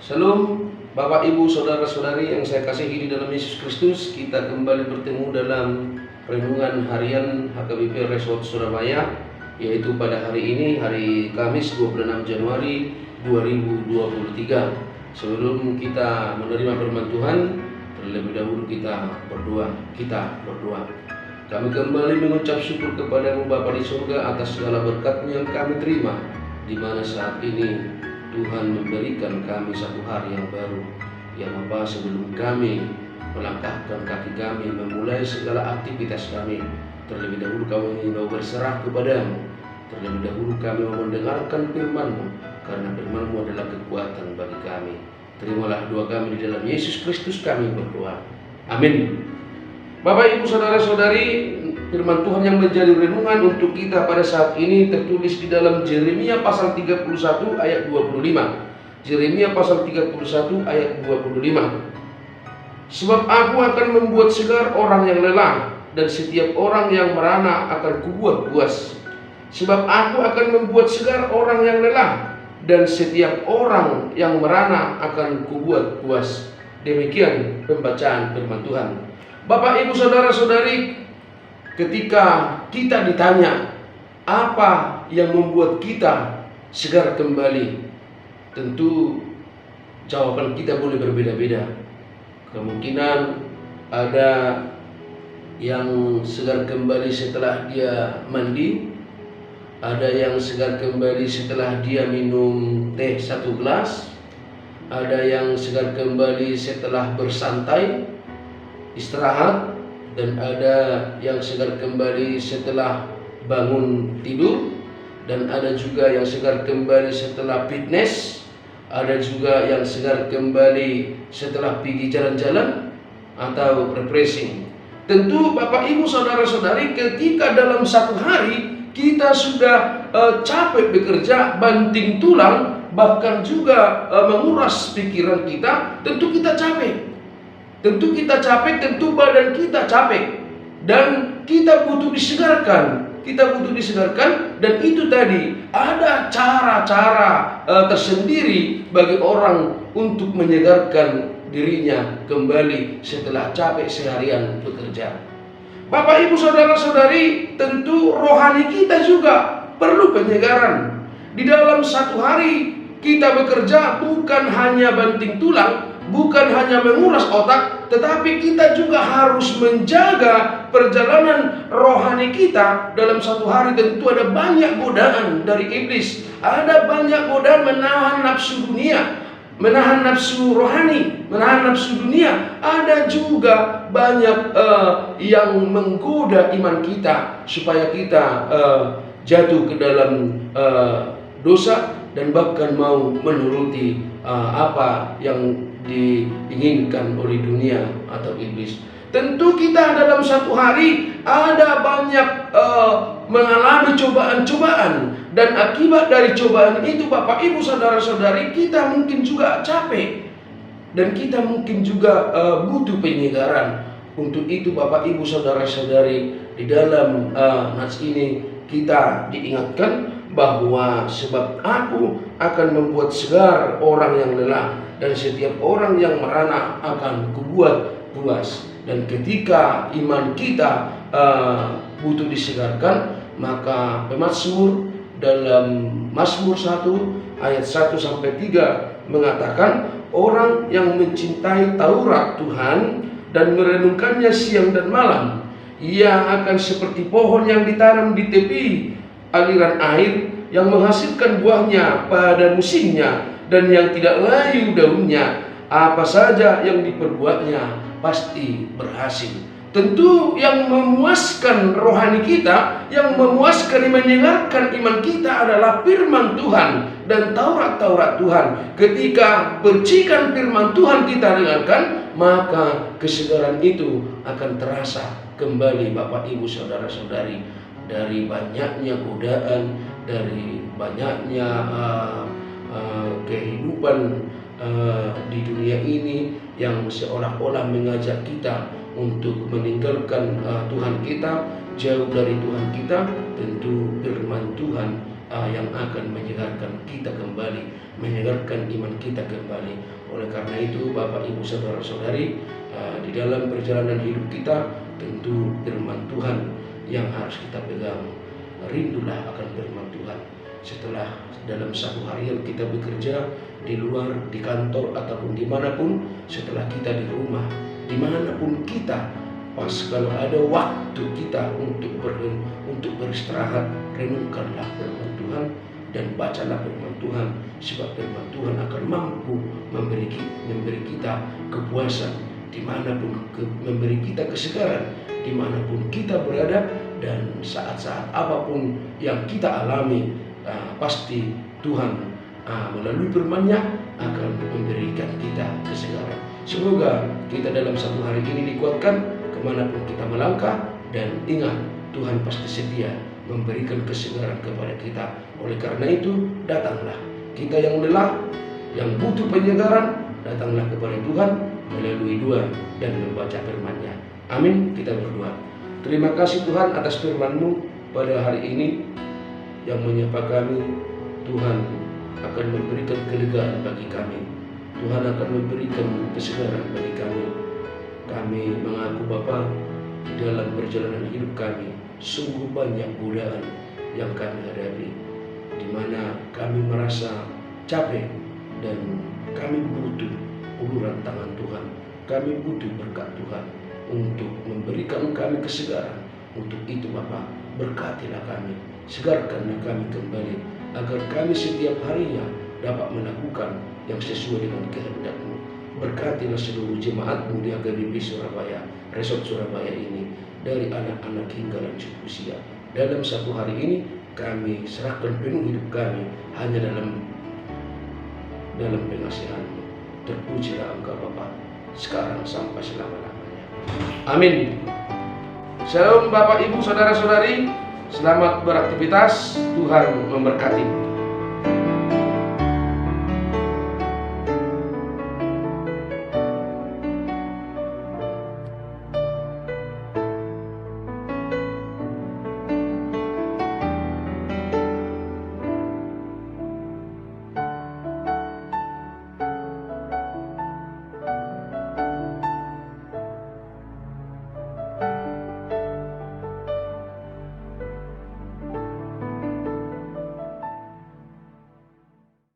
Shalom Bapak Ibu Saudara-saudari yang saya kasihi di dalam Yesus Kristus. Kita kembali bertemu dalam renungan harian HKBP Resort Surabaya, yaitu pada hari ini, hari Kamis 26 Januari 2023. Sebelum kita menerima firman Tuhan, terlebih dahulu kita berdoa. Kami kembali mengucap syukur kepadamu Bapa di surga atas segala berkat yang kami terima, di mana saat ini Tuhan memberikan kami satu hari yang baru. Ya Bapa, sebelum kami melangkahkan kaki kami memulai segala aktivitas kami, terlebih dahulu kami mau berserah kepadamu. Terlebih dahulu kami mau mendengarkan firman-Mu, karena firman-Mu adalah kekuatan bagi kami. Terimalah doa kami di dalam Yesus Kristus kami berdoa. Amin. Bapak Ibu Saudara-saudari, firman Tuhan yang menjadi renungan untuk kita pada saat ini tertulis di dalam Yeremia pasal 31 ayat 25. Yeremia pasal 31 ayat 25. Sebab aku akan membuat segar orang yang lelah, dan setiap orang yang merana akan kubuat puas. Sebab aku akan membuat segar orang yang lelah, dan setiap orang yang merana akan kubuat puas. Demikian pembacaan firman Tuhan. Bapak Ibu Saudara-saudari, ketika kita ditanya apa yang membuat kita segar kembali, tentu jawaban kita boleh berbeda-beda. Kemungkinan ada yang segar kembali setelah dia mandi, ada yang segar kembali setelah dia minum teh 1 gelas, ada yang segar kembali setelah bersantai, istirahat, dan ada yang segar kembali setelah bangun tidur, dan ada juga yang segar kembali setelah fitness, ada juga yang segar kembali setelah pergi jalan-jalan atau refreshing. Tentu Bapak Ibu Saudara-saudari, ketika dalam satu hari kita sudah capek bekerja, banting tulang, bahkan juga menguras pikiran kita, tentu kita capek. Tentu badan kita capek, dan kita butuh disegarkan. Dan itu tadi ada cara-cara tersendiri bagi orang untuk menyegarkan dirinya kembali setelah capek seharian bekerja. Bapak Ibu Saudara-saudari, tentu rohani kita juga perlu penyegaran. Di dalam satu hari kita bekerja bukan hanya banting tulang, bukan hanya menguras otak, tetapi kita juga harus menjaga perjalanan rohani kita. Dalam satu hari tentu ada banyak godaan dari iblis, ada banyak godaan menahan nafsu dunia, menahan nafsu rohani, menahan nafsu dunia. Ada juga banyak yang menggoda iman kita supaya kita jatuh ke dalam dosa, dan bahkan mau menuruti apa yang diinginkan oleh dunia atau iblis. Tentu kita dalam satu hari ada banyak mengalami cobaan-cobaan, dan akibat dari cobaan itu Bapak Ibu Saudara-saudari, kita mungkin juga capek, dan kita mungkin juga butuh penyegaran. Untuk itu Bapak Ibu Saudara-saudari, di dalam nats ini kita diingatkan bahwa sebab aku akan membuat segar orang yang lelah, dan setiap orang yang merana akan kubuat puas. Dan ketika iman kita butuh disegarkan, maka pemazmur dalam Mazmur 1 ayat 1-3 mengatakan, orang yang mencintai Taurat Tuhan dan merenungkannya siang dan malam, ia akan seperti pohon yang ditanam di tepi aliran air, yang menghasilkan buahnya pada musimnya, dan yang tidak layu daunnya. Apa saja yang diperbuatnya pasti berhasil. Tentu yang memuaskan rohani kita, yang memuaskan, menyengarkan iman kita adalah firman Tuhan dan Taurat Tuhan. Ketika percikan firman Tuhan kita dengarkan, maka kesegaran itu akan terasa kembali Bapak Ibu Saudara-saudari. Dari banyaknya godaan, dari banyaknya kehidupan di dunia ini yang seolah-olah mengajak kita untuk meninggalkan Tuhan kita, jauh dari Tuhan kita, tentu firman Tuhan yang akan menyegarkan kita kembali, menyegarkan iman kita kembali. Oleh karena itu Bapak Ibu Saudara-saudari, di dalam perjalanan hidup kita tentu firman Tuhan yang harus kita pegang. Rindulah akan firman Tuhan. Setelah dalam satu harian kita bekerja di luar, di kantor ataupun dimanapun, setelah kita di rumah, dimanapun kita, pas kalau ada waktu kita untuk beristirahat, renungkanlah firman Tuhan dan bacalah firman Tuhan, sebab firman Tuhan akan mampu memberi kita kepuasan dimanapun, memberi kita kesegaran dimanapun kita berada, dan saat-saat apapun yang kita alami, pasti Tuhan melalui firman-Nya akan memberikan kita kesegaran. Semoga kita dalam satu hari ini dikuatkan kemanapun kita melangkah, dan ingat, Tuhan pasti setia memberikan kesegaran kepada kita. Oleh karena itu, datanglah kita yang lelah, yang butuh penyegaran, datanglah kepada Tuhan melalui doa dan membaca firman-Nya. Amin. Kita berdoa. Terima kasih Tuhan atas firman-Mu pada hari ini yang menyapa kami. Tuhan akan memberikan kelegaan bagi kami. Tuhan akan memberikan kesegaran bagi kami. Kami mengaku Bapa, di dalam perjalanan hidup kami sungguh banyak godaan yang kami hadapi, di mana kami merasa capek dan kami butuh uluran tangan Tuhan. Kami butuh berkat Tuhan untuk memberikan kami kesegaran. Untuk itu Bapa, berkatilah kami, segarkanlah kami kembali, agar kami setiap harinya dapat melakukan yang sesuai dengan kehendak-Mu. Berkatilah seluruh jemaat-Mu di HKBP Surabaya, Resort Surabaya ini, dari anak-anak hingga lanjut usia. Dalam satu hari ini kami serahkan penuh hidup kami hanya dalam pengasihan-Mu. Terpujilah Engkau Bapa, sekarang sampai selama-lamanya. Amin. Shalom Bapak Ibu Saudara-saudari, selamat beraktivitas, Tuhan memberkati.